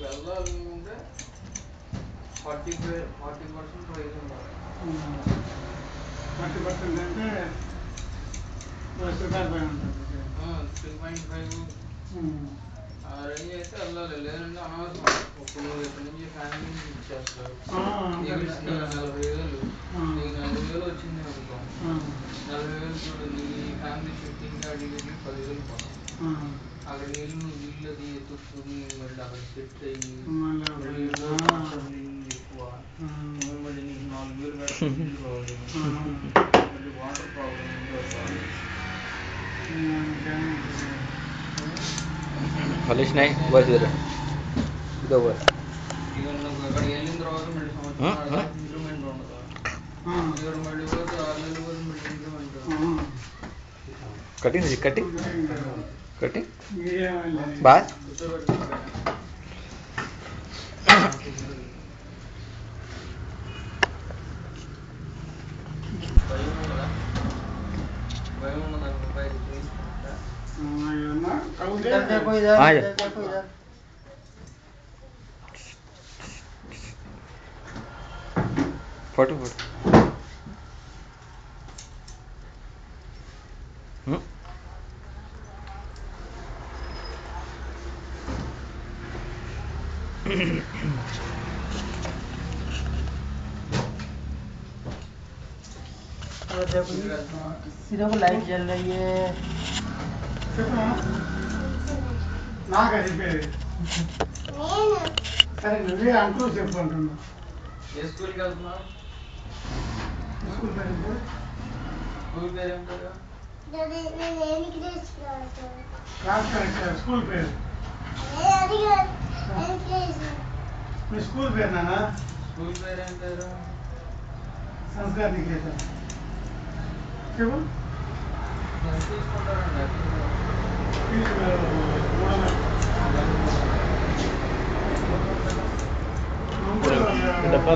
వెళ్ళాలనుకుంటే 40% ప్రైస్ ఉండాలి. 40% అంటే 3.5 ఆ రేంజ్ అయితే వెళ్ళాలి. లేదంటే అనవసరం. ఇప్పుడు నువ్వు ఇక్కడ నుంచి ఫ్యామిలీ ఇచ్చేస్తారు. నీకు 40,000 నీకు 40,000 వచ్చింది అనుకో, 40,000 చూడు నీ ఫ్యామిలీ షిఫ్టింగ్ అడిగి 10,000 పోతాం. అక్కడ నువ్వు ఇల్లు అది ఎత్తుక్కుని మళ్ళీ అక్కడ సెట్ అయ్యి ఎక్కువ మళ్ళీ నీకు 4,000 పెట్టి ఇల్లు కావాలి, మళ్ళీ వాటర్ ప్రాబ్లం कॉलेज नहीं बस इधर इधर बस అక్కడికి వెళ్ళిన తర్వాత మళ్ళీ సంవత్సరం ఇంప్రూవ్మెంట్ ఉండదు. ఇక్కడ మళ్ళీ పోతే 6 నెలలు పోతే మళ్ళీ ఇంప్రూవ్మెంట్ कटिंग कटिंग कटिंग बात భయం ఉన్నదా మొబైల్ देखो आ इधर जा देखो इधर फोटो फोटो देखो लाइट जल रही है నాకే చెప్పేది సరే నువ్వే అంటూ చెప్పు అంటున్నా. ఏ స్కూల్కి వెళ్తున్నావు? స్కూల్ పేరు స్కూల్ పేరు ఏం పేరు? క్లాస్ కరెక్ట్ స్కూల్ పేరు మీ స్కూల్ పేరు నాన్న స్కూల్ పేరు ఏం పేరు? సంస్కార్ నికేతన్ చెప్పు తీసుకుంటారండి ఫీజు 300. डब्बा